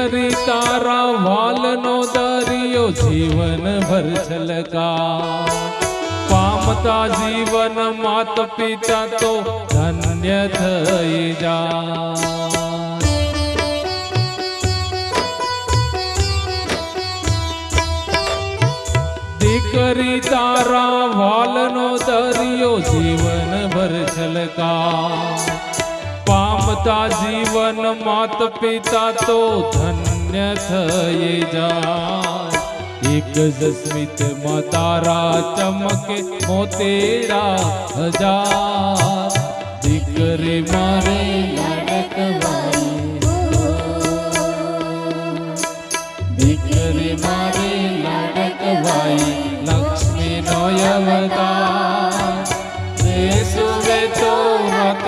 દીકરી તારા વાલનો દરિયો જીવન ભર છલકા પામતા જીવન માત પિતા તો ધન્ય થઈ જા દીકરી તારા વાલનો દરિયો જીવન ભર છલકા પામતા જીવન માત પિતા તો ધન્ય થઈ જાય એક જ સ્મિતમાં તારા ચમકે મોતેરા હજાર દીકરી મારે લાડકવાઈ દીકરી મારે લાડકવાઈ લક્ષ્મી નો અવતાર સુવે તો વાત